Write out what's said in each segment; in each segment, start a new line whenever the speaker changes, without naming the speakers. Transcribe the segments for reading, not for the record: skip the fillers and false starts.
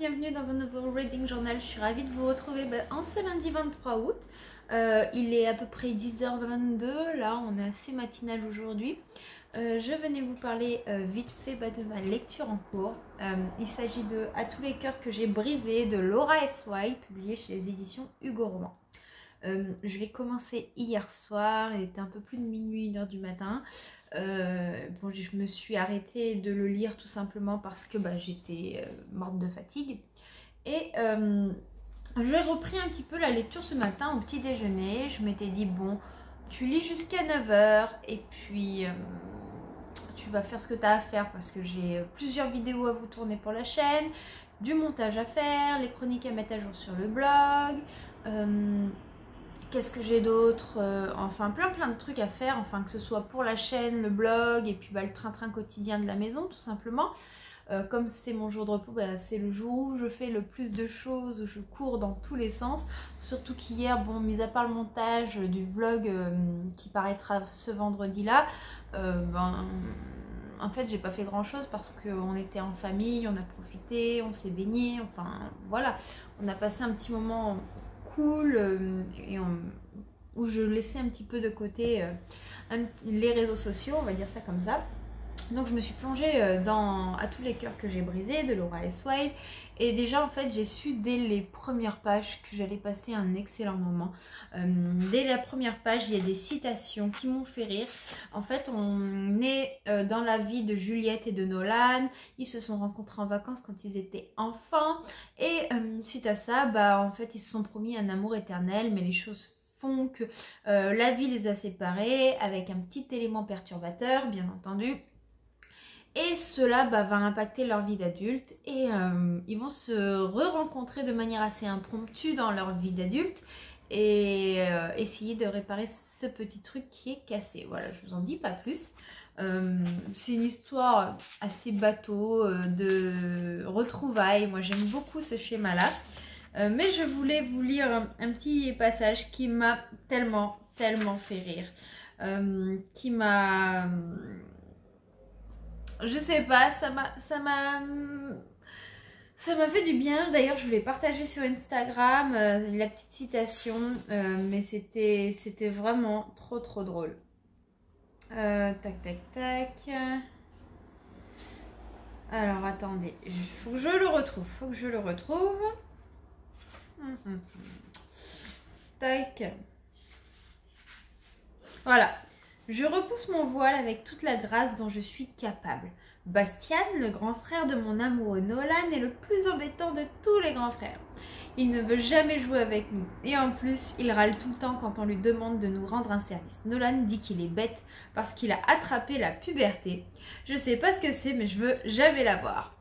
bienvenue dans un nouveau Reading Journal. Je suis ravie de vous retrouver en ce lundi 23 août. Il est à peu près 10h22, là on est assez matinal aujourd'hui. Je venais vous parler vite fait de ma lecture en cours. Il s'agit de À tous les cœurs que j'ai brisés de Laura S. White, publié chez les éditions Hugo Roman. Je l'ai commencé hier soir, il était un peu plus de minuit, 1h du matin. Bon, je me suis arrêtée de le lire tout simplement parce que j'étais morte de fatigue. Et j'ai repris un petit peu la lecture ce matin au petit déjeuner. Je m'étais dit, bon, tu lis jusqu'à 9h et puis tu vas faire ce que tu as à faire parce que j'ai plusieurs vidéos à vous tourner pour la chaîne, du montage à faire, les chroniques à mettre à jour sur le blog. Qu'est-ce que j'ai d'autre, enfin plein de trucs à faire, enfin que ce soit pour la chaîne, le blog et puis le train-train quotidien de la maison tout simplement. Comme c'est mon jour de repos, c'est le jour où je fais le plus de choses, où je cours dans tous les sens. Surtout qu'hier, bon, mis à part le montage du vlog qui paraîtra ce vendredi-là, en fait j'ai pas fait grand chose parce qu'on était en famille, on a profité, on s'est baigné, enfin voilà, on a passé un petit moment cool où je laissais un petit peu de côté les réseaux sociaux, on va dire ça comme ça. Donc je me suis plongée dans À tous les cœurs que j'ai brisés de Laura S. White. Et déjà en fait j'ai su dès les premières pages que j'allais passer un excellent moment. Dès la première page il y a des citations qui m'ont fait rire. En fait on est dans la vie de Juliette et de Nolan. Ils se sont rencontrés en vacances quand ils étaient enfants. Et suite à ça en fait ils se sont promis un amour éternel, mais les choses font que la vie les a séparés avec un petit élément perturbateur bien entendu. Et cela va impacter leur vie d'adulte et ils vont se re-rencontrer de manière assez impromptue dans leur vie d'adulte et essayer de réparer ce petit truc qui est cassé. Voilà, je vous en dis pas plus. C'est une histoire assez bateau de retrouvailles. Moi j'aime beaucoup ce schéma-là. Mais je voulais vous lire un petit passage qui m'a tellement fait rire. Qui m'a... Je sais pas, ça m'a fait du bien. D'ailleurs, je voulais partager sur Instagram la petite citation, mais c'était vraiment trop drôle. Tac. Alors, attendez, faut que je le retrouve. Tac. Voilà. Je repousse mon voile avec toute la grâce dont je suis capable. Bastian, le grand frère de mon amoureux Nolan, est le plus embêtant de tous les grands frères. Il ne veut jamais jouer avec nous. Et en plus, il râle tout le temps quand on lui demande de nous rendre un service. Nolan dit qu'il est bête parce qu'il a attrapé la puberté. Je sais pas ce que c'est, mais je veux jamais la voir.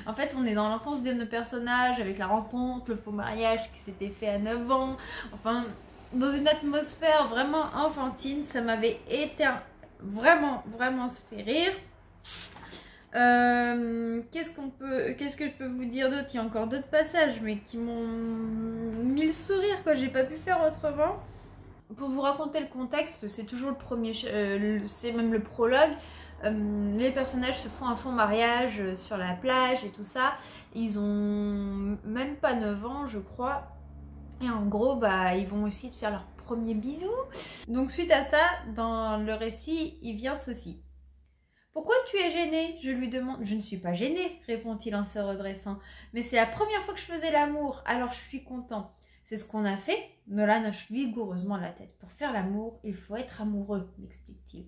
En fait, on est dans l'enfance de nos personnages avec la rencontre, le faux mariage qui s'était fait à 9 ans. Enfin... dans une atmosphère vraiment enfantine, ça m'avait vraiment se fait rire. Qu'est-ce que je peux vous dire d'autre? Il y a encore d'autres passages, mais qui m'ont mis le sourire, quoi. J'ai pas pu faire autrement. Pour vous raconter le contexte, c'est toujours le premier, c'est même le prologue. Les personnages se font un faux mariage sur la plage et tout ça. Ils ont même pas 9 ans, je crois. Et en gros, ils vont essayer de faire leur premier bisou. Donc suite à ça, dans le récit, il vient ceci. « Pourquoi tu es gênée ?» je lui demande. « Je ne suis pas gênée, répond-il en se redressant. Mais c'est la première fois que je faisais l'amour, alors je suis content. C'est ce qu'on a fait. » Nolan hoche vigoureusement la tête. « Pour faire l'amour, il faut être amoureux, m'explique-t-il.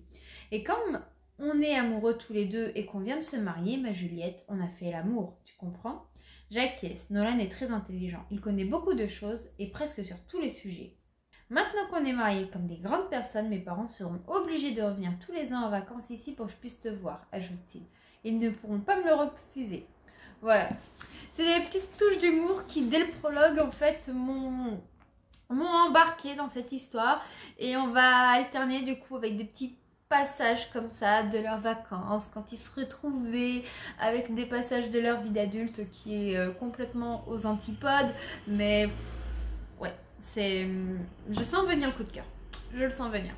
Et comme on est amoureux tous les deux et qu'on vient de se marier, ma Juliette, on a fait l'amour, tu comprends ? » J'acquiesce, Nolan est très intelligent, il connaît beaucoup de choses et presque sur tous les sujets. Maintenant qu'on est mariés comme des grandes personnes, mes parents seront obligés de revenir tous les ans en vacances ici pour que je puisse te voir, ajoute-t-il. Ils ne pourront pas me le refuser. Voilà, c'est des petites touches d'humour qui, dès le prologue, en fait, m'ont embarqué dans cette histoire. Et on va alterner du coup avec des petits passages comme ça de leurs vacances, quand ils se retrouvaient, avec des passages de leur vie d'adulte qui est complètement aux antipodes, mais ouais, je sens venir le coup de cœur, je le sens venir.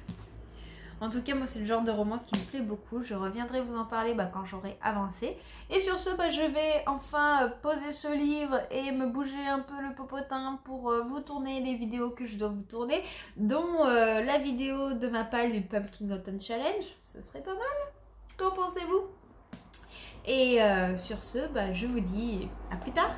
En tout cas, moi, c'est le genre de romance qui me plaît beaucoup. Je reviendrai vous en parler quand j'aurai avancé. Et sur ce, je vais enfin poser ce livre et me bouger un peu le popotin pour vous tourner les vidéos que je dois vous tourner, dont la vidéo de ma palle du Pumpkin Autumn Challenge. Ce serait pas mal. Qu'en pensez-vous? Et sur ce, je vous dis à plus tard.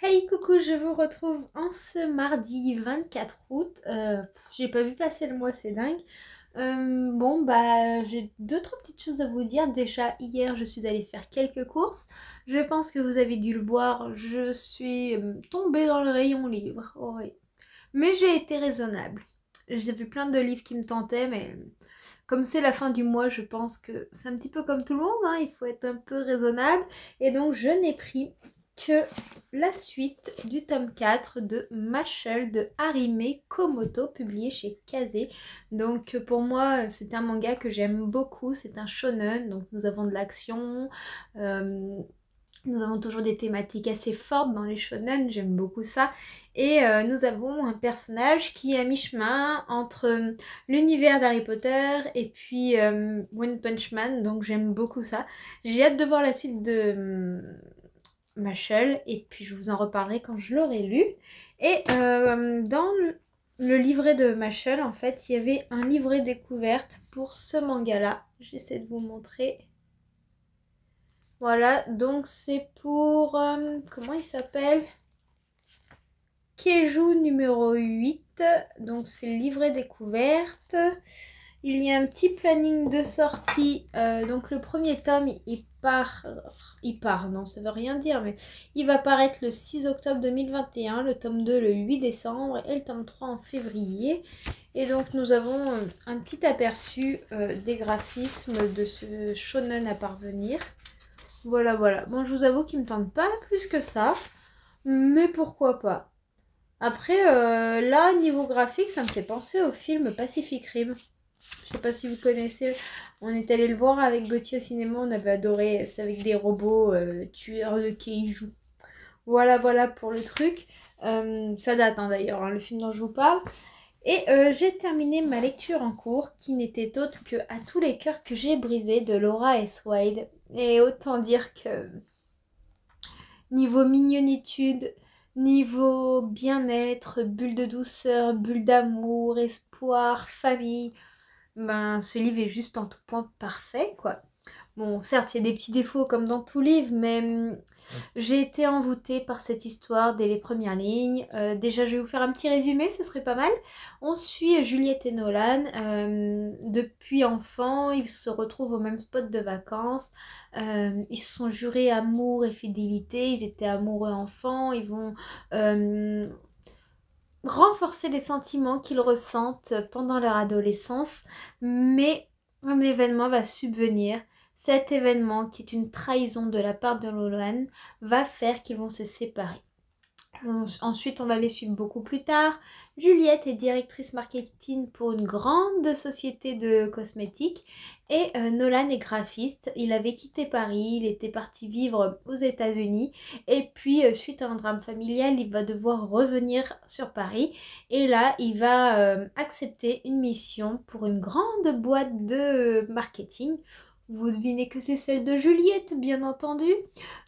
Hey coucou, je vous retrouve en ce mardi 24 août. J'ai pas vu passer le mois, c'est dingue. J'ai deux trois petites choses à vous dire. Déjà hier je suis allée faire quelques courses. Je pense que vous avez dû le voir, je suis tombée dans le rayon livre. Oh, oui. Mais j'ai été raisonnable. J'ai vu plein de livres qui me tentaient, mais comme c'est la fin du mois, je pense que c'est un petit peu comme tout le monde, hein, il faut être un peu raisonnable. Et donc je n'ai pris que la suite du tome 4 de Mashle de Harime Komoto, publié chez Kazé. Donc pour moi, c'est un manga que j'aime beaucoup, c'est un shonen, donc nous avons de l'action, nous avons toujours des thématiques assez fortes dans les shonen, j'aime beaucoup ça. Et nous avons un personnage qui est à mi-chemin entre l'univers d'Harry Potter et puis One Punch Man, donc j'aime beaucoup ça. J'ai hâte de voir la suite de Mashle et puis je vous en reparlerai quand je l'aurai lu. Et dans le livret de Mashle, en fait, il y avait un livret découverte pour ce manga-là. J'essaie de vous montrer. Voilà, donc c'est pour... comment il s'appelle? Keiju numéro 8. Donc c'est le livret découverte. Il y a un petit planning de sortie. Donc le premier tome, il part, non ça veut rien dire, mais il va paraître le 6 octobre 2021, le tome 2 le 8 décembre et le tome 3 en février. Et donc nous avons un petit aperçu des graphismes de ce shonen à parvenir. Voilà, voilà. Bon, je vous avoue qu'il me tente pas plus que ça, mais pourquoi pas. Après, là, niveau graphique, ça me fait penser au film Pacific Rim. Je sais pas si vous connaissez, on est allé le voir avec Gauthier au cinéma, on avait adoré, c'est avec des robots tueurs de kaiju. Voilà, voilà pour le truc. Ça date d'ailleurs, le film dont je vous parle. Et j'ai terminé ma lecture en cours, qui n'était autre que À tous les cœurs que j'ai brisés de Laura S. Wilde. Et autant dire que niveau mignonitude, niveau bien-être, bulle de douceur, bulle d'amour, espoir, famille, ce livre est juste en tout point parfait, quoi. Bon, certes, il y a des petits défauts comme dans tout livre, mais j'ai été envoûtée par cette histoire dès les premières lignes. Déjà, je vais vous faire un petit résumé, ce serait pas mal. On suit Juliette et Nolan. Depuis enfant, ils se retrouvent au même spot de vacances. Ils se sont jurés amour et fidélité. Ils étaient amoureux enfants. Ils vont renforcer les sentiments qu'ils ressentent pendant leur adolescence. Mais un événement va subvenir. Cet événement, qui est une trahison de la part de Nolan, va faire qu'ils vont se séparer.
Ensuite, on va les suivre beaucoup plus tard. Juliette est directrice marketing pour une grande société de cosmétiques et Nolan est graphiste. Il avait quitté Paris, il était parti vivre aux États-Unis et puis suite à un drame familial, il va devoir revenir sur Paris et là, il va accepter une mission pour une grande boîte de marketing. Vous devinez que c'est celle de Juliette, bien entendu.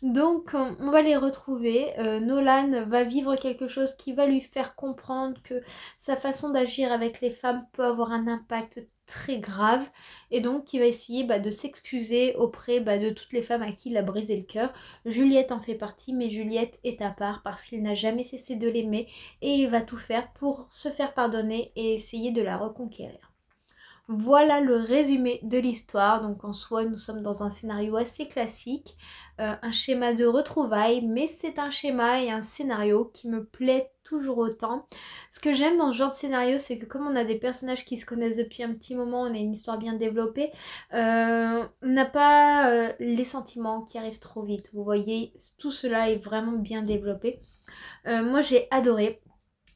Donc, on va les retrouver. Nolan va vivre quelque chose qui va lui faire comprendre que sa façon d'agir avec les femmes peut avoir un impact très grave. Et donc, il va essayer de s'excuser auprès de toutes les femmes à qui il a brisé le cœur. Juliette en fait partie, mais Juliette est à part parce qu'il n'a jamais cessé de l'aimer et il va tout faire pour se faire pardonner et essayer de la reconquérir. Voilà le résumé de l'histoire. Donc en soi, nous sommes dans un scénario assez classique, un schéma de retrouvailles, mais c'est un schéma et un scénario qui me plaît toujours autant. Ce que j'aime dans ce genre de scénario, c'est que comme on a des personnages qui se connaissent depuis un petit moment, on a une histoire bien développée, on n'a pas les sentiments qui arrivent trop vite. Vous voyez, tout cela est vraiment bien développé. Moi j'ai adoré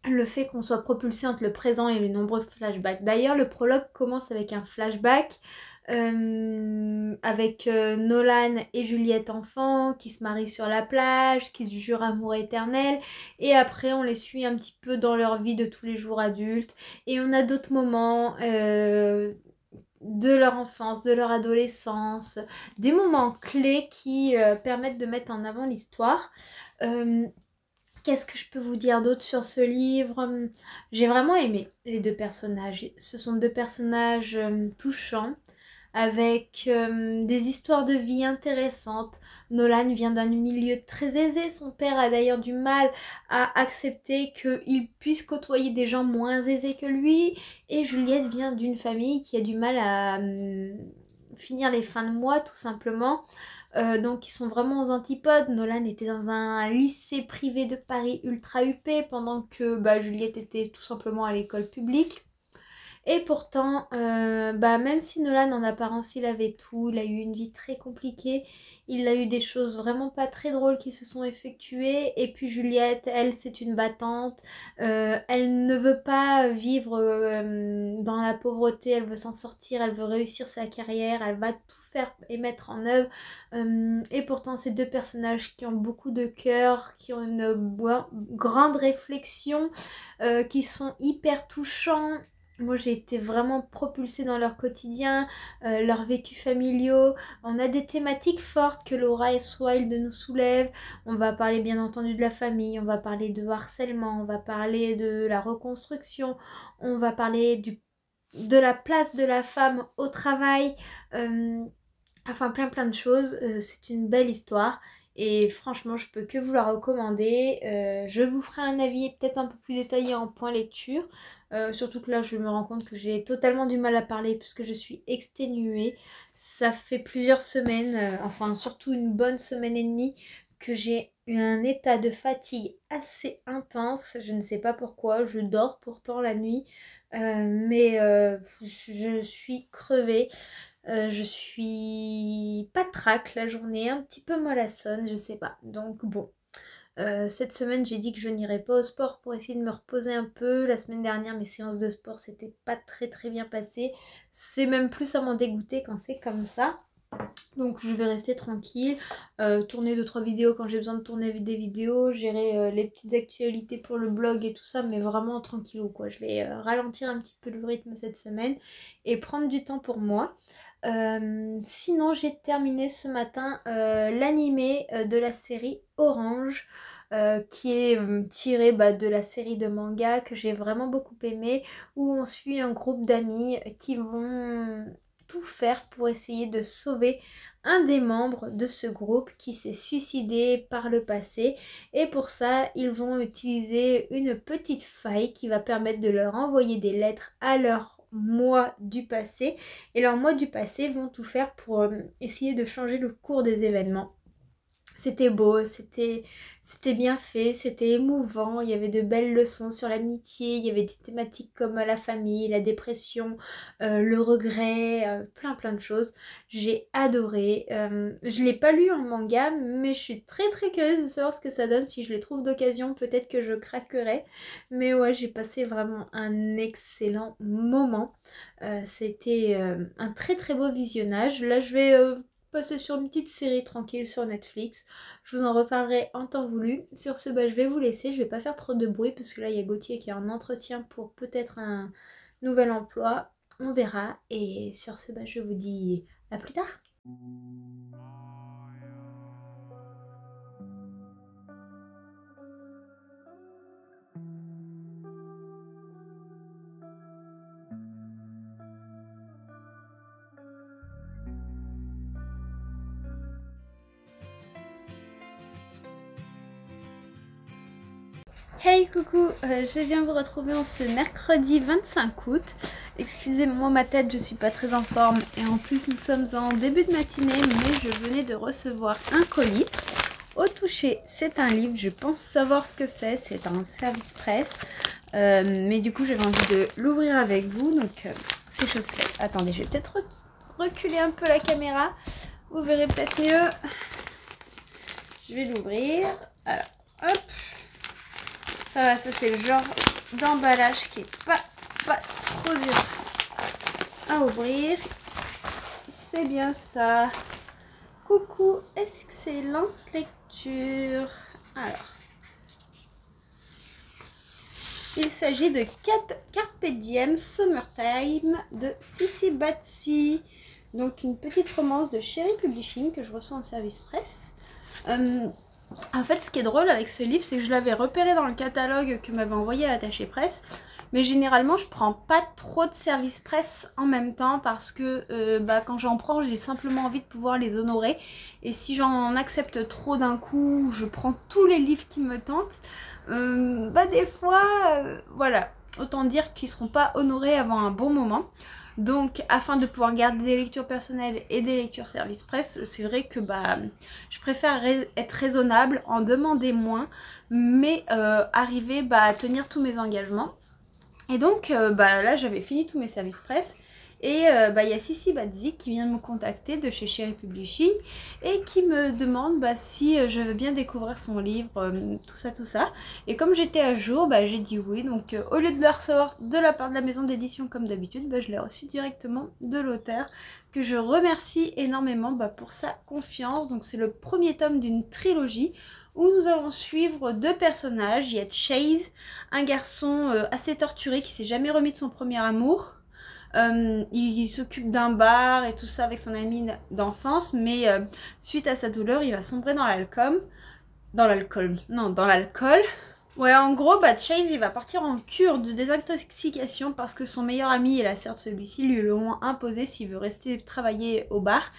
le fait qu'on soit propulsé entre le présent et les nombreux flashbacks. D'ailleurs, le prologue commence avec un flashback avec Nolan et Juliette enfant qui se marient sur la plage, qui se jurent amour éternel. Et après, on les suit un petit peu dans leur vie de tous les jours adultes. Et on a d'autres moments de leur enfance, de leur adolescence, des moments clés qui permettent de mettre en avant l'histoire. Qu'est-ce que je peux vous dire d'autre sur ce livre? J'ai vraiment aimé les deux personnages. Ce sont deux personnages touchants, avec des histoires de vie intéressantes. Nolan vient d'un milieu très aisé. Son père a d'ailleurs du mal à accepter qu'il puisse côtoyer des gens moins aisés que lui. Et Juliette vient d'une famille qui a du mal à finir les fins de mois, tout simplement. Donc ils sont vraiment aux antipodes. Nolan était dans un lycée privé de Paris ultra huppé pendant que Juliette était tout simplement à l'école publique. Et pourtant, même si Nolan en apparence il avait tout, il a eu une vie très compliquée, il a eu des choses vraiment pas très drôles qui se sont effectuées. Et puis Juliette, elle, c'est une battante. Elle ne veut pas vivre dans la pauvreté, elle veut s'en sortir, elle veut réussir sa carrière, elle va tout faire et mettre en œuvre. Et pourtant, ces deux personnages qui ont beaucoup de cœur, qui ont une grande réflexion, qui sont hyper touchants. Moi, j'ai été vraiment propulsée dans leur quotidien, leurs vécus familiaux. On a des thématiques fortes que Laura S. Wilde nous soulève. On va parler bien entendu de la famille, on va parler de harcèlement, on va parler de la reconstruction, on va parler de la place de la femme au travail. Enfin, plein de choses. C'est une belle histoire. Et franchement, je peux que vous la recommander. Je vous ferai un avis peut-être un peu plus détaillé en point lecture. Surtout que là, je me rends compte que j'ai totalement du mal à parler puisque je suis exténuée. Ça fait plusieurs semaines, enfin surtout une bonne semaine et demie, que j'ai eu un état de fatigue assez intense. Je ne sais pas pourquoi. Je dors pourtant la nuit. Mais je suis crevée. Je suis patraque la journée, un petit peu mollassonne, je sais pas. Donc bon, cette semaine j'ai dit que je n'irais pas au sport pour essayer de me reposer un peu. La semaine dernière mes séances de sport s'étaient pas très bien passées. C'est même plus à m'en dégoûter quand c'est comme ça. Donc je vais rester tranquille, tourner 2-3 vidéos quand j'ai besoin de tourner des vidéos, gérer les petites actualités pour le blog et tout ça, mais vraiment tranquillou quoi. Je vais ralentir un petit peu le rythme cette semaine et prendre du temps pour moi. Sinon, j'ai terminé ce matin l'animé de la série Orange, qui est tiré de la série de manga que j'ai vraiment beaucoup aimé, où on suit un groupe d'amis qui vont tout faire pour essayer de sauver un des membres de ce groupe qui s'est suicidé par le passé. Et pour ça, ils vont utiliser une petite faille qui va permettre de leur envoyer des lettres à leur moi du passé. Et leurs moi du passé vont tout faire pour essayer de changer le cours des événements. C'était beau, c'était bien fait, c'était émouvant, il y avait de belles leçons sur l'amitié, il y avait des thématiques comme la famille, la dépression, le regret, plein de choses. J'ai adoré. Je l'ai pas lu en manga, mais je suis très curieuse de savoir ce que ça donne. Si je les trouve d'occasion, peut-être que je craquerai. Mais ouais, j'ai passé vraiment un excellent moment. C'était un très beau visionnage. Là, je vais passer sur une petite série tranquille sur Netflix. Je vous en reparlerai en temps voulu. Sur ce, bah, je vais vous laisser. Je vais pas faire trop de bruit parce que là, il y a Gauthier qui est en entretien pour peut-être un nouvel emploi. On verra. Et sur ce, bah, je vous dis à plus tard. Hey coucou, je viens vous retrouver en ce mercredi 25 août. Excusez-moi ma tête, je suis pas très en forme et en plus nous sommes en début de matinée, mais je venais de recevoir un colis. Au toucher, c'est un livre, je pense savoir ce que c'est un service presse. Mais du coup j'avais envie de l'ouvrir avec vous, donc c'est chose faite. Attendez, je vais peut-être reculer un peu la caméra, vous verrez peut-être mieux. Je vais l'ouvrir, alors hop. Ça va, ça c'est le genre d'emballage qui est pas trop dur à ouvrir. C'est bien ça. Coucou, excellente lecture. Alors, il s'agit de Carpe Diem Summertime de Sissi Batsi. Donc une petite romance de Cherry Publishing que je reçois en service presse. En fait, ce qui est drôle avec ce livre, c'est que je l'avais repéré dans le catalogue que m'avait envoyé l'attaché presse. Mais généralement, je prends pas trop de services presse en même temps parce que quand j'en prends, j'ai simplement envie de pouvoir les honorer. Et si j'en accepte trop d'un coup, je prends tous les livres qui me tentent. Des fois, voilà, autant dire qu'ils seront pas honorés avant un bon moment. Donc, afin de pouvoir garder des lectures personnelles et des lectures service presse, c'est vrai que je préfère être raisonnable, en demander moins, mais arriver à tenir tous mes engagements. Et donc, là, j'avais fini tous mes services presse. Et il y a Sissi Batsi qui vient me contacter de chez Cherry Publishing et qui me demande si je veux bien découvrir son livre, tout ça. Et comme j'étais à jour, j'ai dit oui. Donc au lieu de le recevoir de la part de la maison d'édition comme d'habitude, je l'ai reçu directement de l'auteur que je remercie énormément pour sa confiance. Donc c'est le premier tome d'une trilogie où nous allons suivre deux personnages. Il y a Chase, un garçon assez torturé qui s'est jamais remis de son premier amour. Il s'occupe d'un bar et tout ça avec son ami d'enfance, mais suite à sa douleur, il va sombrer dans l'alcool. Ouais, en gros, Chase, il va partir en cure de désintoxication parce que son meilleur ami et la sœur de celui-ci lui l'ont imposé s'il veut rester travailler au bar.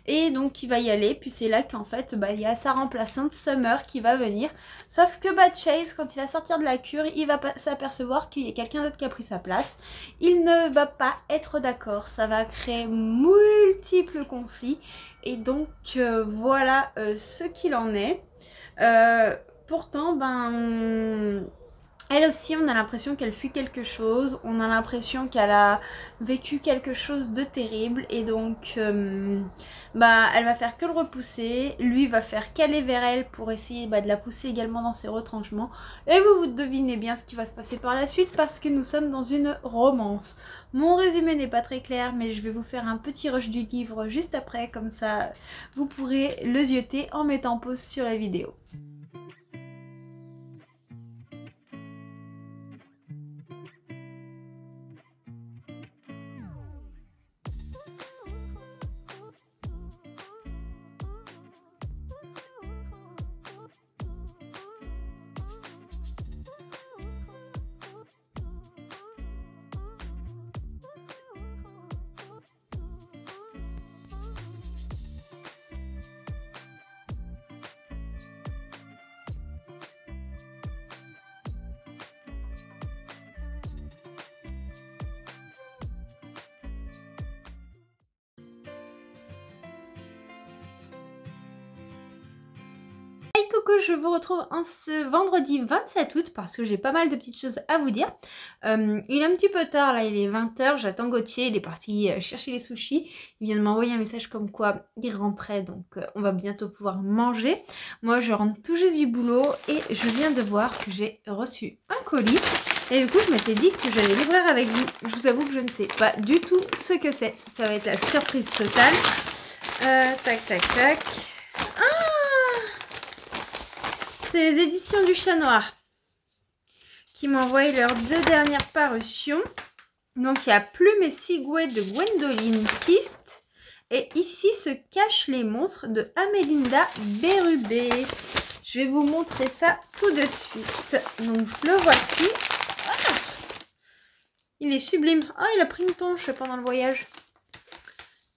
Et donc il va y aller, puis c'est là qu'en fait il y a sa remplaçante Summer qui va venir. Sauf que Chase, quand il va sortir de la cure, il va s'apercevoir qu'il y a quelqu'un d'autre qui a pris sa place. Il ne va pas être d'accord, ça va créer multiples conflits. Et donc voilà ce qu'il en est. Pourtant, elle aussi, on a l'impression qu'elle fuit quelque chose, on a l'impression qu'elle a vécu quelque chose de terrible et donc elle va faire que le repousser, lui va faire qu'aller vers elle pour essayer de la pousser également dans ses retranchements et vous devinez bien ce qui va se passer par la suite parce que nous sommes dans une romance. Mon résumé n'est pas très clair mais je vais vous faire un petit rush du livre juste après, comme ça vous pourrez le zioter en mettant pause sur la vidéo. je vous retrouve ce vendredi 27 août parce que j'ai pas mal de petites choses à vous dire. Il est un petit peu tard là, il est 20 h, j'attends Gauthier, il est parti chercher les sushis. Il vient de m'envoyer un message comme quoi il rentrait, donc on va bientôt pouvoir manger. Moi je rentre tout juste du boulot et je viens de voir que j'ai reçu un colis. Et du coup je m'étais dit que j'allais l'ouvrir avec vous. Je vous avoue que je ne sais pas du tout ce que c'est. Ça va être la surprise totale. Tac tac tac. C'est les éditions du Chat Noir qui m'envoient leurs 2 dernières parutions. Donc il y a Plume et Sigouet de Gwendoline Kist. Et Ici se cachent les monstres de Amélinda Bérubé. Je vais vous montrer ça tout de suite. Donc le voici. Ah, il est sublime. Ah, il a pris une tonche pendant le voyage.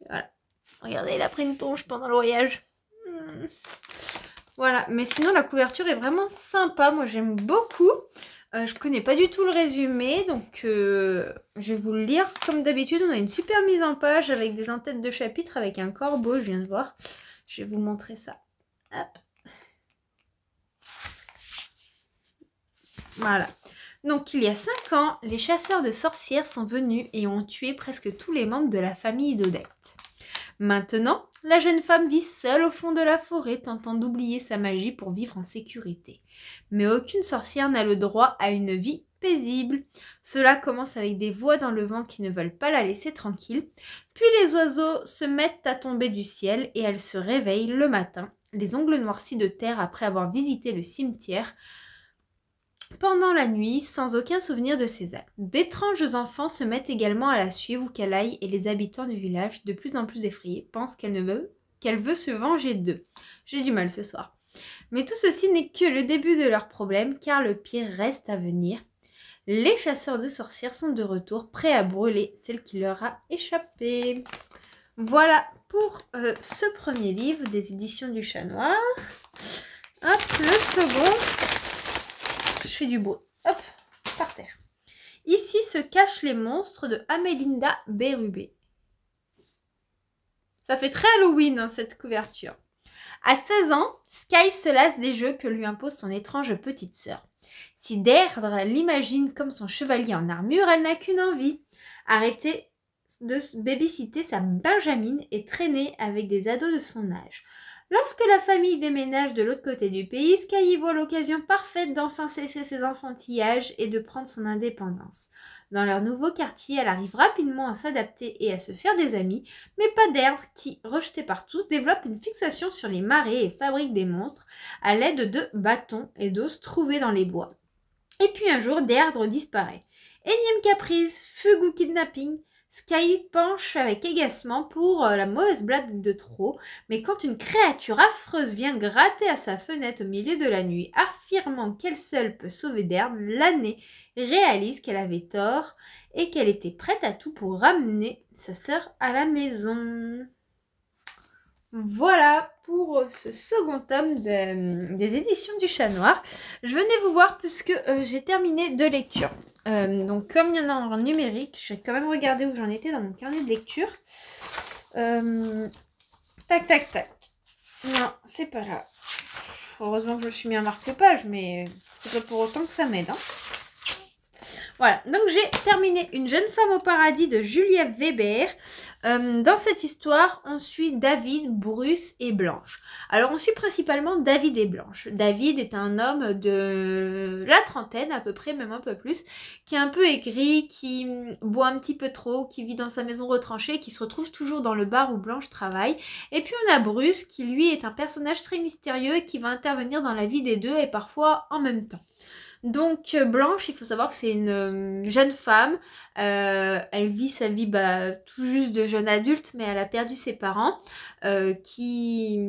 Voilà. Regardez, il a pris une tonche pendant le voyage. Voilà, mais sinon la couverture est vraiment sympa, moi j'aime beaucoup. Je connais pas du tout le résumé, donc je vais vous le lire. Comme d'habitude, on a une super mise en page avec des en-têtes de chapitres avec un corbeau, je viens de voir. Je vais vous montrer ça. Hop. Voilà. Donc il y a 5 ans, les chasseurs de sorcières sont venus et ont tué presque tous les membres de la famille d'Odette. Maintenant, la jeune femme vit seule au fond de la forêt, tentant d'oublier sa magie pour vivre en sécurité. Mais aucune sorcière n'a le droit à une vie paisible. Cela commence avec des voix dans le vent qui ne veulent pas la laisser tranquille. Puis les oiseaux se mettent à tomber du ciel et elle se réveille le matin, les ongles noircis de terre après avoir visité le cimetière. Pendant la nuit, sans aucun souvenir de ses actes, d'étranges enfants se mettent également à la suivre où qu'elle aille et les habitants du village, de plus en plus effrayés, pensent qu'elle veut se venger d'eux. J'ai du mal ce soir. Mais tout ceci n'est que le début de leur problème, car le pire reste à venir. Les chasseurs de sorcières sont de retour, prêts à brûler celle qui leur a échappé. Voilà pour ce premier livre des éditions du Chat Noir. Hop, le second... Je fais du bruit. Hop, par terre. Ici se cachent les monstres de Amélinda Bérubé. Ça fait très Halloween, hein, cette couverture. À 16 ans, Sky se lasse des jeux que lui impose son étrange petite sœur. Si Deirdre l'imagine comme son chevalier en armure, elle n'a qu'une envie. Arrêter de babysitter sa Benjamine et traîner avec des ados de son âge. Lorsque la famille déménage de l'autre côté du pays, Sky y voit l'occasion parfaite d'enfin cesser ses enfantillages et de prendre son indépendance. Dans leur nouveau quartier, elle arrive rapidement à s'adapter et à se faire des amis, mais pas Deirdre qui, rejetée par tous, développe une fixation sur les marées et fabrique des monstres à l'aide de bâtons et d'os trouvés dans les bois. Et puis un jour, Deirdre disparaît. Énième caprice, fugue ou kidnapping, Sky penche avec agacement pour la mauvaise blague de trop, mais quand une créature affreuse vient gratter à sa fenêtre au milieu de la nuit, affirmant qu'elle seule peut sauver Deirdre, l'année réalise qu'elle avait tort et qu'elle était prête à tout pour ramener sa sœur à la maison. Voilà pour ce second tome des éditions du Chat Noir. Je venais vous voir puisque j'ai terminé 2 lectures. Donc comme il y en a en numérique, je vais quand même regarder où j'en étais dans mon carnet de lecture. Tac tac tac. Non, c'est pas là. Heureusement que je me suis mis un marque-page, mais c'est pas pour autant que ça m'aide. Hein. Voilà, donc j'ai terminé Une jeune femme au paradis de Julia Weber. Dans cette histoire, on suit David, Bruce et Blanche. Alors, on suit principalement David et Blanche. David est un homme de la trentaine, à peu près, même un peu plus, qui est un peu aigri, qui boit un petit peu trop, qui vit dans sa maison retranchée, qui se retrouve toujours dans le bar où Blanche travaille. Et puis, on a Bruce, qui lui est un personnage très mystérieux et qui va intervenir dans la vie des deux et parfois en même temps. Donc Blanche, il faut savoir que c'est une jeune femme, elle vit sa vie tout juste de jeune adulte, mais elle a perdu ses parents qui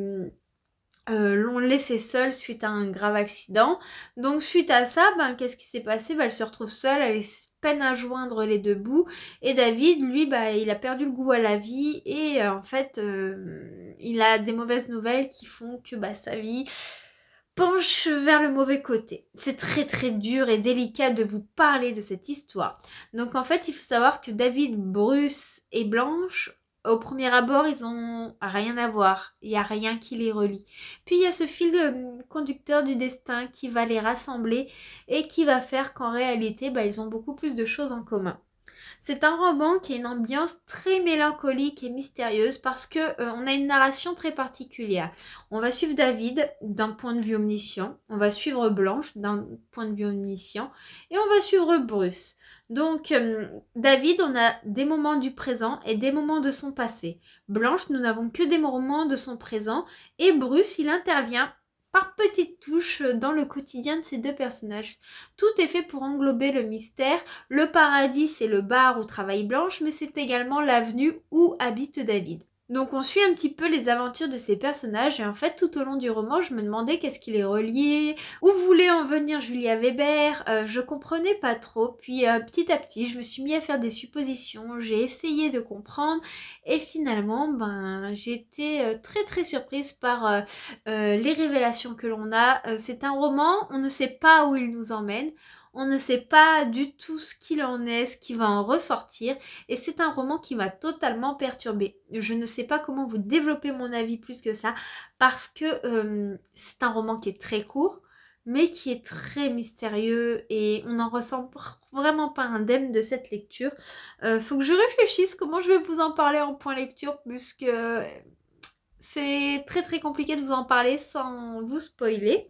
l'ont laissée seule suite à un grave accident. Donc suite à ça, qu'est-ce qui s'est passé? Elle se retrouve seule, elle peine à joindre les deux bouts. Et David, lui, il a perdu le goût à la vie et en fait, il a des mauvaises nouvelles qui font que sa vie penche vers le mauvais côté. C'est très très dur et délicat de vous parler de cette histoire. Donc en fait, il faut savoir que David, Bruce et Blanche au premier abord, ils ont rien à voir. Il n'y a rien qui les relie. Puis il y a ce fil conducteur du destin qui va les rassembler et qui va faire qu'en réalité, ils ont beaucoup plus de choses en commun. C'est un roman qui a une ambiance très mélancolique et mystérieuse parce que on a une narration très particulière. On va suivre David d'un point de vue omniscient, on va suivre Blanche d'un point de vue omniscient et on va suivre Bruce. Donc David, on a des moments du présent et des moments de son passé. Blanche, nous n'avons que des moments de son présent et Bruce, il intervient par petites touches dans le quotidien de ces deux personnages. Tout est fait pour englober le mystère. Le paradis, c'est le bar où travaille Blanche, mais c'est également l'avenue où habite David. Donc on suit un petit peu les aventures de ces personnages et en fait tout au long du roman je me demandais qu'est-ce qui les reliait, où voulait en venir Julia Weber, je comprenais pas trop, puis petit à petit je me suis mis à faire des suppositions, j'ai essayé de comprendre et finalement j'ai été très très surprise par les révélations que l'on a. C'est un roman, on ne sait pas où il nous emmène. On ne sait pas du tout ce qu'il en est, ce qui va en ressortir. Et c'est un roman qui m'a totalement perturbée. Je ne sais pas comment vous développer mon avis plus que ça. Parce que c'est un roman qui est très court, mais qui est très mystérieux. Et on n'en ressent vraiment pas indemne de cette lecture. Faut que je réfléchisse comment je vais vous en parler en point lecture. Puisque c'est très très compliqué de vous en parler sans vous spoiler.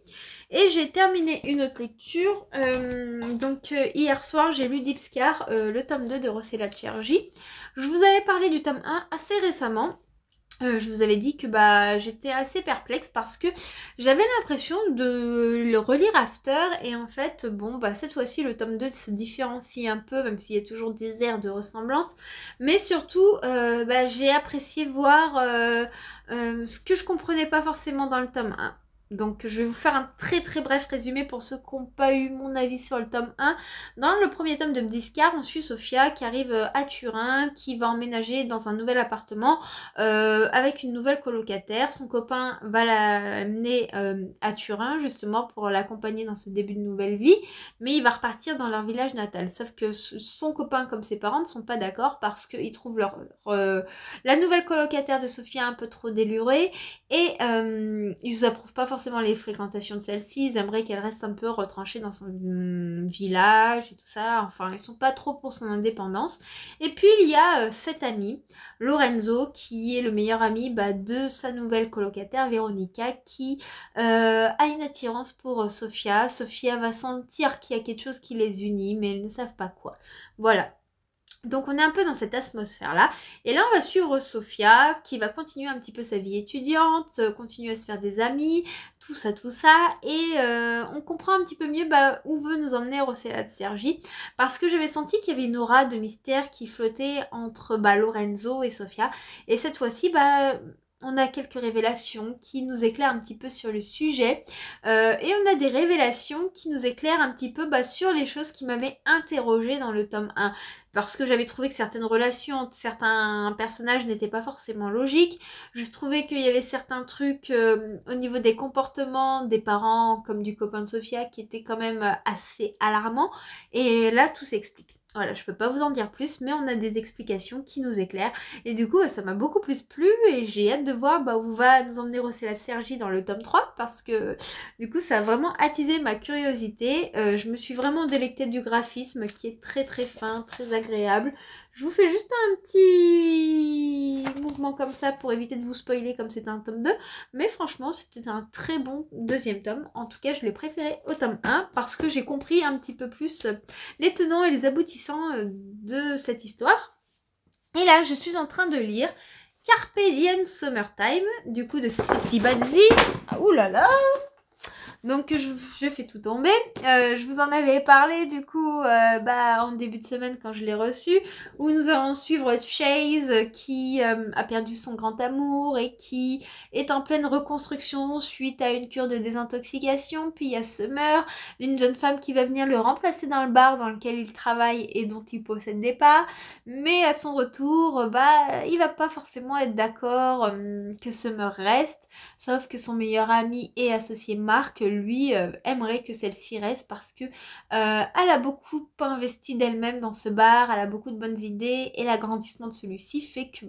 Et j'ai terminé une autre lecture. Hier soir, j'ai lu Deep Scar, le tome 2 de Rossella Cergi. Je vous avais parlé du tome 1 assez récemment. Je vous avais dit que j'étais assez perplexe parce que j'avais l'impression de le relire after et en fait cette fois-ci le tome 2 se différencie un peu même s'il y a toujours des airs de ressemblance mais surtout j'ai apprécié voir ce que je comprenais pas forcément dans le tome 1. Donc je vais vous faire un très très bref résumé pour ceux qui n'ont pas eu mon avis sur le tome 1. Dans le premier tome de Bdiscar, on suit Sophia qui arrive à Turin, qui va emménager dans un nouvel appartement avec une nouvelle colocataire. Son copain va l'amener à Turin justement pour l'accompagner dans ce début de nouvelle vie, mais il va repartir dans leur village natal. Sauf que son copain comme ses parents ne sont pas d'accord parce qu'ils trouvent la nouvelle colocataire de Sophia un peu trop délurée et ils n'approuvent pas forcément les fréquentations de celle-ci, ils aimeraient qu'elle reste un peu retranchée dans son village et tout ça, enfin ils sont pas trop pour son indépendance. Et puis il y a cet ami, Lorenzo, qui est le meilleur ami de sa nouvelle colocataire, Veronica, qui a une attirance pour Sophia. Sophia va sentir qu'il y a quelque chose qui les unit, mais elles ne savent pas quoi. Voilà. Donc on est un peu dans cette atmosphère-là. Et là, on va suivre Sophia, qui va continuer un petit peu sa vie étudiante, continuer à se faire des amis, tout ça. Et on comprend un petit peu mieux où veut nous emmener Rossella Cergi. Parce que j'avais senti qu'il y avait une aura de mystère qui flottait entre Lorenzo et Sophia. Et cette fois-ci, on a quelques révélations qui nous éclairent un petit peu sur le sujet. Et on a des révélations qui nous éclairent un petit peu sur les choses qui m'avaient interrogée dans le tome 1. Parce que j'avais trouvé que certaines relations entre certains personnages n'étaient pas forcément logiques. Je trouvais qu'il y avait certains trucs au niveau des comportements des parents, comme du copain de Sophia, qui étaient quand même assez alarmants. Et là, tout s'explique. Voilà, je peux pas vous en dire plus, mais on a des explications qui nous éclairent. Et du coup, ça m'a beaucoup plus plu et j'ai hâte de voir où va nous emmener Rossella Cergi dans le tome 3 parce que du coup, ça a vraiment attisé ma curiosité. Je me suis vraiment délectée du graphisme qui est très très fin, très agréable. Je vous fais juste un petit mouvement comme ça pour éviter de vous spoiler comme c'est un tome 2. Mais franchement, c'était un très bon deuxième tome. En tout cas, je l'ai préféré au tome 1 parce que j'ai compris un petit peu plus les tenants et les aboutissants de cette histoire. Et là, je suis en train de lire Carpe Diem Summertime, du coup de Sissi Bazzi. Ah, oulala! Donc je fais tout tomber. Je vous en avais parlé du coup en début de semaine quand je l'ai reçu, où nous allons suivre Chase qui a perdu son grand amour et qui est en pleine reconstruction suite à une cure de désintoxication. Puis il y a Summer, une jeune femme qui va venir le remplacer dans le bar dans lequel il travaille et dont il possède des parts. Mais à son retour, il va pas forcément être d'accord que Summer reste, sauf que son meilleur ami et associé Marc lui aimerait que celle-ci reste parce que elle a beaucoup investi d'elle-même dans ce bar, elle a beaucoup de bonnes idées et l'agrandissement de celui-ci fait que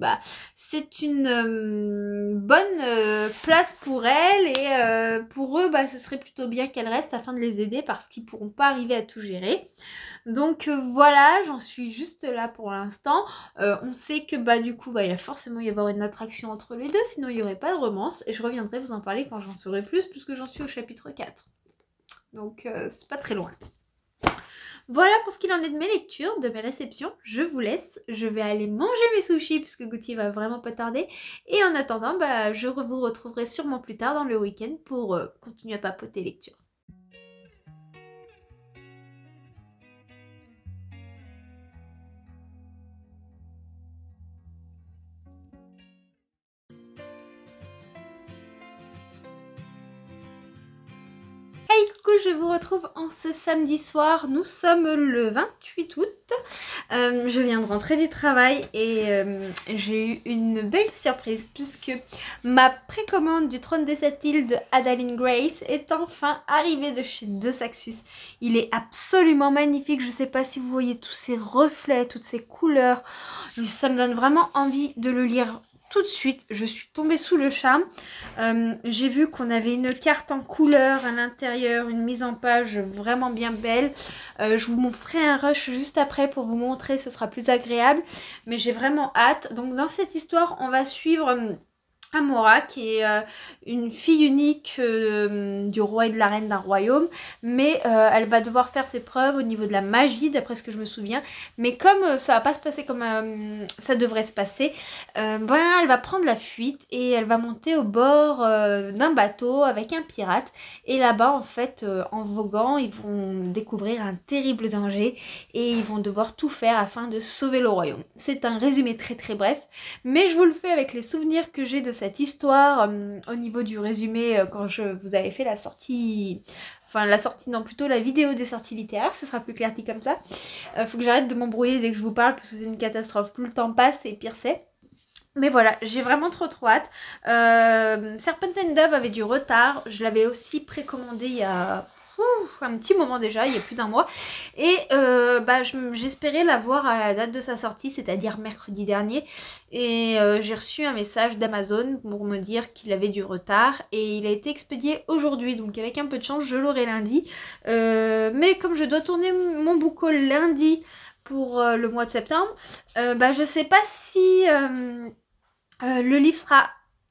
c'est une bonne place pour elle et pour eux ce serait plutôt bien qu'elle reste afin de les aider parce qu'ils pourront pas arriver à tout gérer. Donc voilà, j'en suis juste là pour l'instant. On sait que du coup il va forcément y avoir une attraction entre les deux, sinon il n'y aurait pas de romance et je reviendrai vous en parler quand j'en saurai plus puisque j'en suis au chapitre 4. Donc c'est pas très loin. Voilà pour ce qu'il en est de mes lectures, de mes réceptions. Je vous laisse, je vais aller manger mes sushis puisque Gauthier va vraiment pas tarder. Et en attendant, je vous retrouverai sûrement plus tard dans le week-end pour continuer à papoter lecture. Hey coucou, je vous retrouve en ce samedi soir, nous sommes le 28 août, je viens de rentrer du travail et j'ai eu une belle surprise puisque ma précommande du Trône des 7 îles de Adalyn Grace est enfin arrivée de chez De Saxus. Il est absolument magnifique, je sais pas si vous voyez tous ces reflets, toutes ces couleurs, ça me donne vraiment envie de le lire tout de suite. Je suis tombée sous le charme. J'ai vu qu'on avait une carte en couleur à l'intérieur, une mise en page vraiment bien belle. Je vous ferai un rush juste après pour vous montrer, ce sera plus agréable. Mais j'ai vraiment hâte. Donc dans cette histoire, on va suivre Amora qui est une fille unique du roi et de la reine d'un royaume, mais elle va devoir faire ses preuves au niveau de la magie d'après ce que je me souviens, mais comme ça va pas se passer comme ça devrait se passer, elle va prendre la fuite et elle va monter au bord d'un bateau avec un pirate et là-bas en fait en voguant ils vont découvrir un terrible danger et ils vont devoir tout faire afin de sauver le royaume. C'est un résumé très très bref, mais je vous le fais avec les souvenirs que j'ai de cette histoire au niveau du résumé quand je vous avais fait la sortie, plutôt la vidéo des sorties littéraires, ce sera plus clair dit comme ça. Faut que j'arrête de m'embrouiller dès que je vous parle parce que c'est une catastrophe, plus le temps passe et pire c'est. Mais voilà, j'ai vraiment trop hâte. Serpentine Dove avait du retard, je l'avais aussi précommandé il y a un petit moment déjà, il y a plus d'un mois, et j'espérais l'avoir à la date de sa sortie, c'est-à-dire mercredi dernier, et j'ai reçu un message d'Amazon pour me dire qu'il avait du retard et il a été expédié aujourd'hui, donc avec un peu de chance je l'aurai lundi, mais comme je dois tourner mon book haul lundi pour le mois de septembre, je sais pas si le livre sera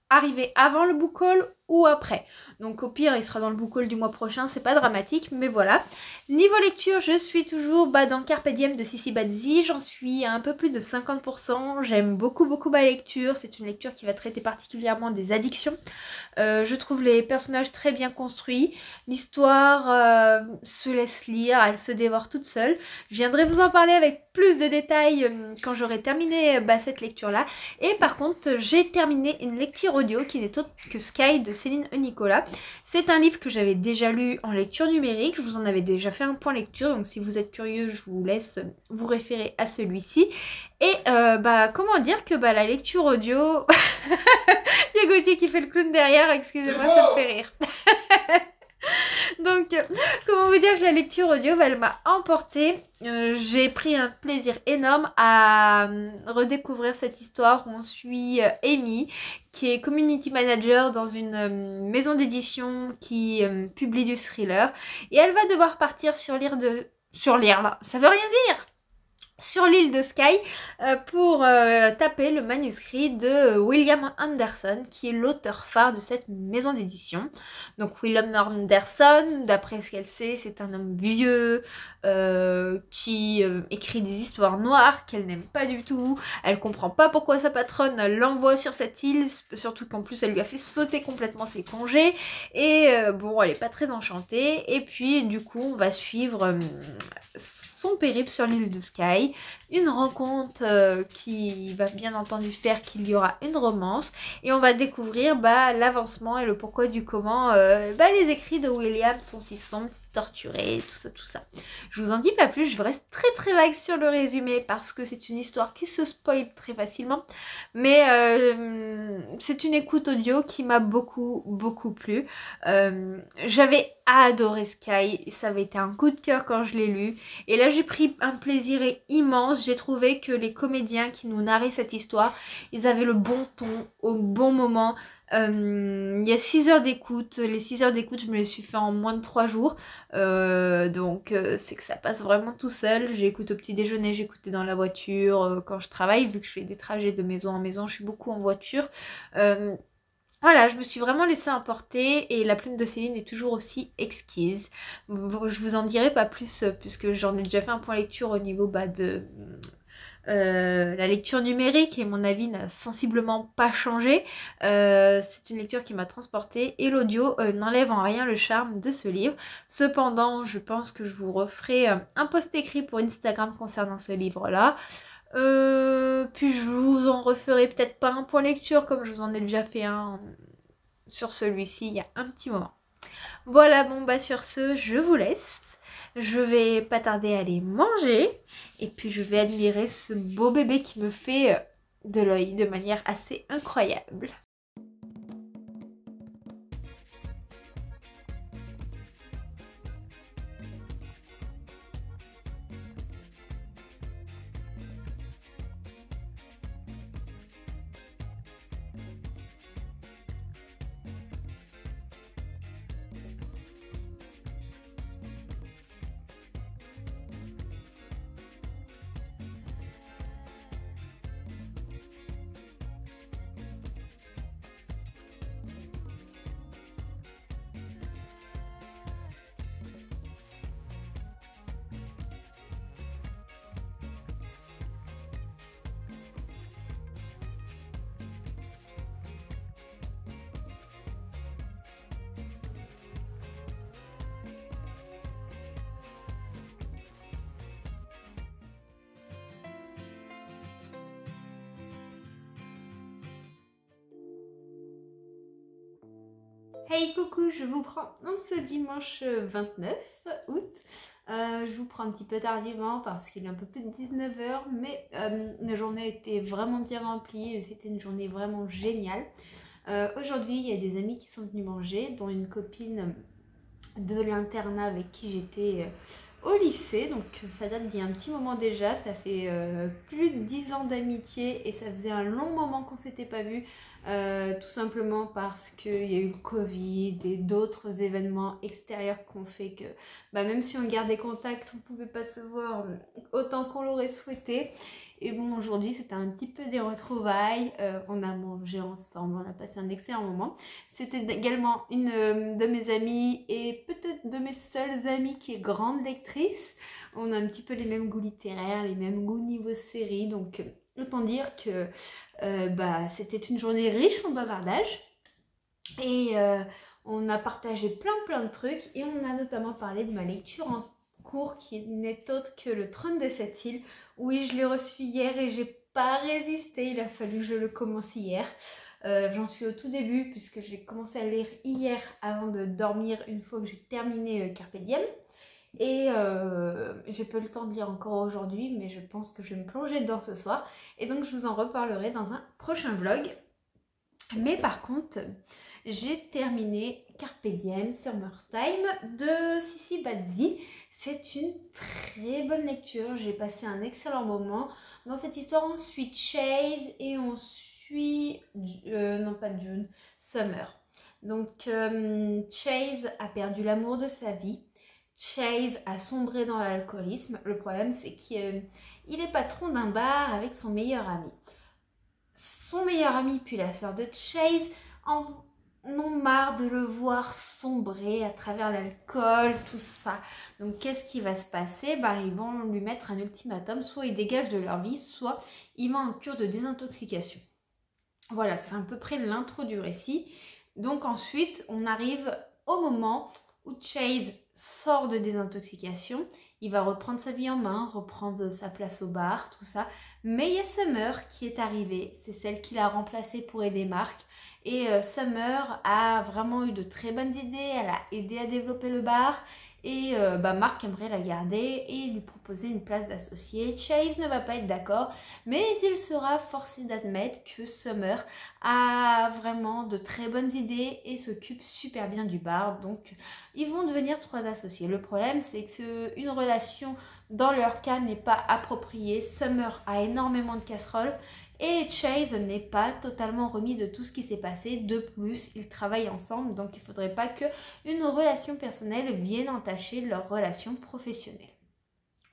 arrivé avant le book haul ou après. Donc au pire, il sera dans le book haul du mois prochain, c'est pas dramatique, mais voilà. Niveau lecture, je suis toujours dans Carpe Diem de Sissi Bazzi, j'en suis à un peu plus de 50%, j'aime beaucoup ma lecture, c'est une lecture qui va traiter particulièrement des addictions. Je trouve les personnages très bien construits, l'histoire se laisse lire, elle se dévore toute seule. Je viendrai vous en parler avec plus de détails quand j'aurai terminé cette lecture-là. Et par contre, j'ai terminé une lecture audio qui n'est autre que Sky de Céline Nicolas. C'est un livre que j'avais déjà lu en lecture numérique, je vous en avais déjà fait un point lecture, donc si vous êtes curieux, je vous laisse vous référer à celui-ci. Et comment dire que la lecture audio... Il y a Gauthier qui fait le clown derrière, excusez-moi, ça me fait rire. Donc, comment vous dire que la lecture audio, elle m'a emportée. J'ai pris un plaisir énorme à redécouvrir cette histoire où on suit Amy, qui est community manager dans une maison d'édition qui publie du thriller. Et elle va devoir partir sur l'île ça veut rien dire, sur l'île de Skye pour taper le manuscrit de William Anderson qui est l'auteur phare de cette maison d'édition. Donc William Anderson, d'après ce qu'elle sait, c'est un homme vieux qui écrit des histoires noires qu'elle n'aime pas du tout. Elle comprend pas pourquoi sa patronne l'envoie sur cette île, surtout qu'en plus elle lui a fait sauter complètement ses congés et elle est pas très enchantée. Et puis du coup on va suivre son périple sur l'île de Skye, une rencontre qui va bien entendu faire qu'il y aura une romance et on va découvrir l'avancement et le pourquoi du comment les écrits de William sont si sombres, si torturés, tout ça. Je vous en dis pas plus, je reste très très vague sur le résumé parce que c'est une histoire qui se spoil très facilement, mais c'est une écoute audio qui m'a beaucoup plu. J'avais adoré Skye, ça avait été un coup de cœur quand je l'ai lu et là j'ai pris un plaisir immense. J'ai trouvé que les comédiens qui nous narraient cette histoire, ils avaient le bon ton au bon moment. Il y a 6 heures d'écoute, les 6 heures d'écoute je me les suis fait en moins de 3 jours, donc c'est que ça passe vraiment tout seul. J'écoute au petit déjeuner, j'écoutais dans la voiture, quand je travaille, vu que je fais des trajets de maison en maison, je suis beaucoup en voiture. Voilà, je me suis vraiment laissée emporter et la plume de Céline est toujours aussi exquise. Bon, je vous en dirai pas plus puisque j'en ai déjà fait un point lecture au niveau de la lecture numérique et mon avis n'a sensiblement pas changé. C'est une lecture qui m'a transportée et l'audio n'enlève en rien le charme de ce livre. Cependant, je pense que je vous referai un post écrit pour Instagram concernant ce livre-là. Puis je vous en referai peut-être pas un point lecture comme je vous en ai déjà fait un sur celui-ci il y a un petit moment. Voilà, bon sur ce, je vous laisse. Je vais pas tarder à aller manger et puis je vais admirer ce beau bébé qui me fait de l'œil de manière assez incroyable. Hey coucou, je vous prends ce dimanche 29 août. Je vous prends un petit peu tardivement parce qu'il est un peu plus de 19h, mais la journée était vraiment bien remplie, c'était une journée vraiment géniale. Aujourd'hui, il y a des amis qui sont venus manger, dont une copine de l'internat avec qui j'étais au lycée, donc ça date d'il y a un petit moment déjà, ça fait plus de 10 ans d'amitié et ça faisait un long moment qu'on s'était pas vu, tout simplement parce qu'il y a eu le Covid et d'autres événements extérieurs qu'on fait que même si on gardait contact, on pouvait pas se voir autant qu'on l'aurait souhaité. Et bon, aujourd'hui c'était un petit peu des retrouvailles, on a mangé ensemble, on a passé un excellent moment. C'était également une de mes amies et peut-être de mes seules amies qui est grande lectrice. On a un petit peu les mêmes goûts littéraires, les mêmes goûts niveau série, donc autant dire que c'était une journée riche en bavardage. Et on a partagé plein de trucs et on a notamment parlé de ma lecture en cours qui n'est autre que Le Trône de cette île. Oui, je l'ai reçu hier et j'ai pas résisté, il a fallu que je le commence hier. J'en suis au tout début puisque j'ai commencé à lire hier avant de dormir une fois que j'ai terminé Carpe Diem. Et j'ai pas eu le temps de lire encore aujourd'hui, mais je pense que je vais me plonger dedans ce soir. Et donc je vous en reparlerai dans un prochain vlog. Mais par contre, j'ai terminé Carpe Diem Summertime de Sissi Bazzi. C'est une très bonne lecture, j'ai passé un excellent moment. Dans cette histoire, on suit Chase et on suit, non pas June, Summer. Donc Chase a perdu l'amour de sa vie. Chase a sombré dans l'alcoolisme. Le problème, c'est qu'il est patron d'un bar avec son meilleur ami. Son meilleur ami puis la sœur de Chase en ont marre de le voir sombrer à travers l'alcool, tout ça. Donc qu'est-ce qui va se passer? Ils vont lui mettre un ultimatum, soit ils dégagent de leur vie, soit ils vont en cure de désintoxication. Voilà, c'est à peu près l'intro du récit. Donc ensuite, on arrive au moment où Chase sort de désintoxication il va reprendre sa vie en main, reprendre sa place au bar, tout ça. Mais il y a Summer qui est arrivée, c'est celle qui l'a remplacée pour aider Mark. Et Summer a vraiment eu de très bonnes idées, elle a aidé à développer le bar. Et Mark aimerait la garder et lui proposer une place d'associé. Chase ne va pas être d'accord, mais il sera forcé d'admettre que Summer a vraiment de très bonnes idées et s'occupe super bien du bar. Donc ils vont devenir 3 associés. Le problème, c'est que une relation dans leur cas n'est pas appropriée. Summer a énormément de casseroles et Chase n'est pas totalement remis de tout ce qui s'est passé. De plus, ils travaillent ensemble, donc il ne faudrait pas qu'une relation personnelle vienne entacher leur relation professionnelle.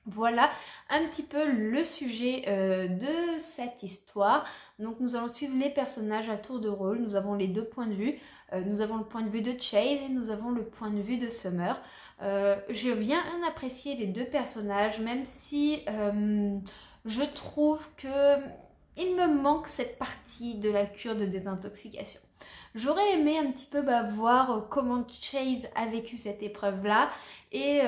Voilà un petit peu le sujet de cette histoire. Donc nous allons suivre les personnages à tour de rôle. Nous avons les 2 points de vue. Nous avons le point de vue de Chase et nous avons le point de vue de Summer. J'ai bien apprécié les 2 personnages, même si je trouve que il me manque cette partie de la cure de désintoxication. J'aurais aimé un petit peu voir comment Chase a vécu cette épreuve-là. Et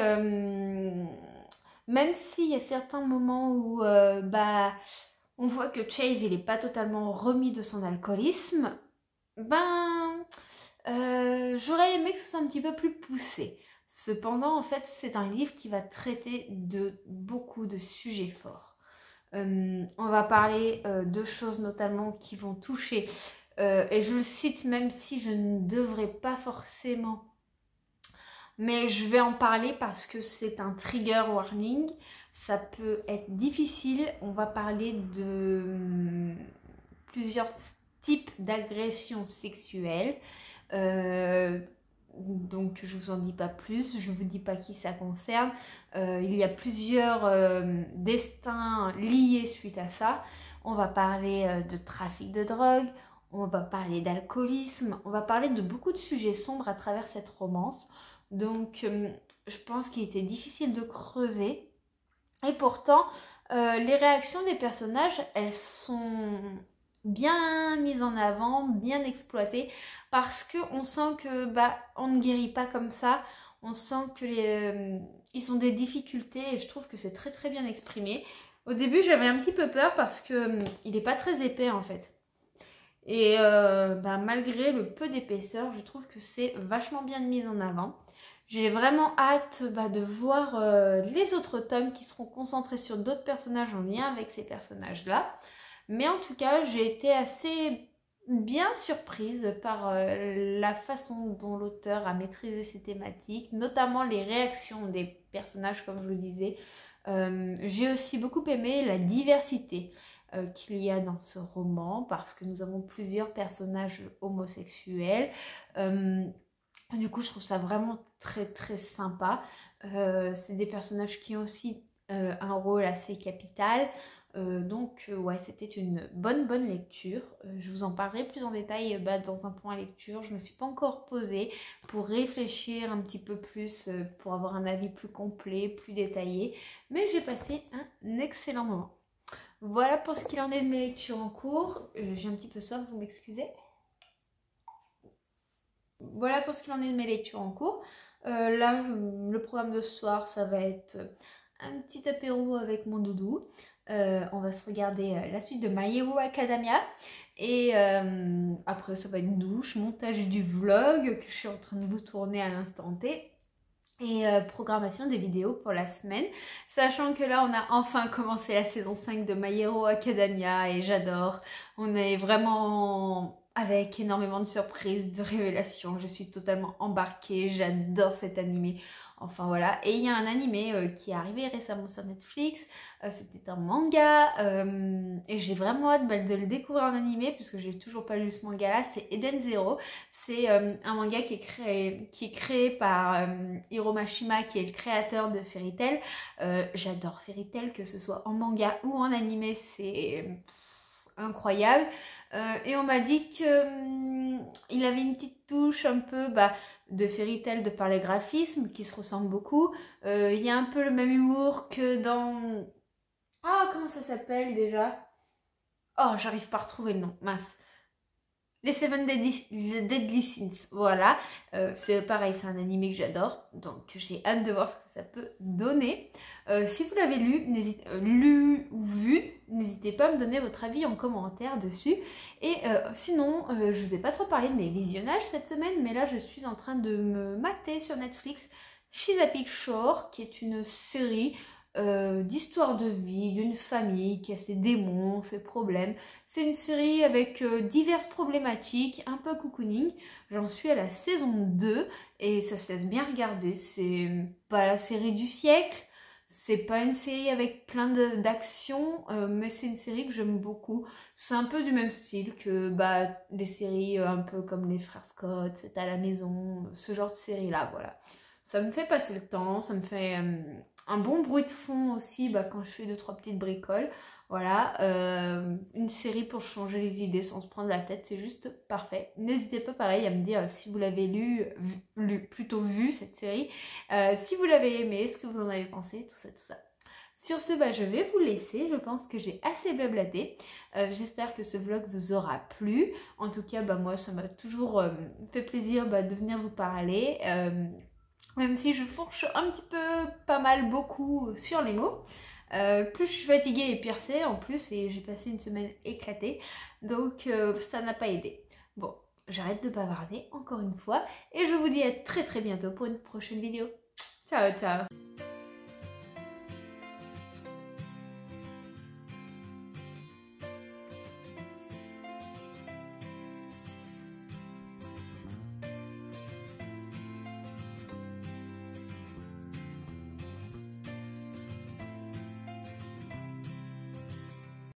même s'il y a certains moments où on voit que Chase il n'est pas totalement remis de son alcoolisme, j'aurais aimé que ce soit un petit peu plus poussé. Cependant, en fait, c'est un livre qui va traiter de beaucoup de sujets forts. On va parler de choses notamment qui vont toucher, et je le cite même si je ne devrais pas forcément, mais je vais en parler parce que c'est un trigger warning, ça peut être difficile. On va parler de plusieurs types d'agressions sexuelles. Donc je vous en dis pas plus, je vous dis pas qui ça concerne. Il y a plusieurs destins liés suite à ça. On va parler de trafic de drogue, on va parler d'alcoolisme, on va parler de beaucoup de sujets sombres à travers cette romance. Donc je pense qu'il était difficile de creuser. Et pourtant, les réactions des personnages, elles sont bien mises en avant, bien exploitées, parce qu'on sent que on ne guérit pas comme ça, on sent que ils ont des difficultés et je trouve que c'est très très bien exprimé. Au début j'avais un petit peu peur parce que il n'est pas très épais en fait. Et malgré le peu d'épaisseur, je trouve que c'est vachement bien mis en avant. J'ai vraiment hâte de voir les autres tomes qui seront concentrés sur d'autres personnages en lien avec ces personnages-là. Mais en tout cas, j'ai été assez bien surprise par la façon dont l'auteur a maîtrisé ces thématiques, notamment les réactions des personnages, comme je le disais. J'ai aussi beaucoup aimé la diversité qu'il y a dans ce roman, parce que nous avons plusieurs personnages homosexuels. Du coup, je trouve ça vraiment très très sympa. C'est des personnages qui ont aussi un rôle assez capital. Ouais, c'était une bonne lecture. Je vous en parlerai plus en détail dans un point lecture. Je ne me suis pas encore posée pour réfléchir un petit peu plus, pour avoir un avis plus complet, plus détaillé. Mais j'ai passé un excellent moment. Voilà pour ce qu'il en est de mes lectures en cours. J'ai un petit peu soif, vous m'excusez. Voilà pour ce qu'il en est de mes lectures en cours. Là, le programme de ce soir, ça va être un petit apéro avec mon doudou. On va se regarder la suite de My Hero Academia. Et après, ça va être douche, montage du vlog que je suis en train de vous tourner à l'instant T. Et programmation des vidéos pour la semaine. Sachant que là, on a enfin commencé la saison 5 de My Hero Academia et j'adore. On est vraiment avec énormément de surprises, de révélations. Je suis totalement embarquée, j'adore cet animé. Enfin voilà, et il y a un animé qui est arrivé récemment sur Netflix, c'était un manga, et j'ai vraiment hâte de le découvrir en animé, puisque j'ai toujours pas lu ce manga là, c'est Eden Zero. C'est un manga qui est créé par Hiro Mashima, qui est le créateur de Fairy Tail. J'adore Fairy Tail, que ce soit en manga ou en animé, c'est incroyable. Et on m'a dit qu'il avait une petite touche un peu de Fairy Tail de par les graphismes qui se ressemblent beaucoup. Il y a un peu le même humour que dans... Ah, comment ça s'appelle déjà? Oh, j'arrive pas à retrouver le nom, mince. Les Seven Deadly Sins, voilà. C'est pareil, c'est un animé que j'adore, donc j'ai hâte de voir ce que ça peut donner. Si vous l'avez lu ou vu, n'hésitez pas à me donner votre avis en commentaire dessus. Et sinon, je vous ai pas trop parlé de mes visionnages cette semaine, mais là je suis en train de me mater sur Netflix Chesapeake Shore, qui est une série d'histoire de vie, d'une famille qui a ses démons, ses problèmes. C'est une série avec diverses problématiques, un peu cocooning. J'en suis à la saison 2 et ça se laisse bien regarder. C'est pas la série du siècle, c'est pas une série avec plein d'actions, mais c'est une série que j'aime beaucoup. C'est un peu du même style que les séries un peu comme les Frères Scott, C'est à la maison, ce genre de série-là, voilà. Ça me fait passer le temps, ça me fait un bon bruit de fond aussi quand je fais 2-3 petites bricoles. Voilà, une série pour changer les idées sans se prendre la tête, c'est juste parfait. N'hésitez pas pareil à me dire si vous l'avez plutôt vu cette série, si vous l'avez aimé, ce que vous en avez pensé, tout ça, tout ça. Sur ce, je vais vous laisser, je pense que j'ai assez blablaté. J'espère que ce vlog vous aura plu. En tout cas, moi, ça m'a toujours fait plaisir de venir vous parler. Même si je fourche un petit peu, pas mal, beaucoup sur les mots. Plus je suis fatiguée et pire c'est en plus, et j'ai passé une semaine éclatée. Donc ça n'a pas aidé. Bon, j'arrête de bavarder encore une fois. Et je vous dis à très bientôt pour une prochaine vidéo. Ciao, ciao!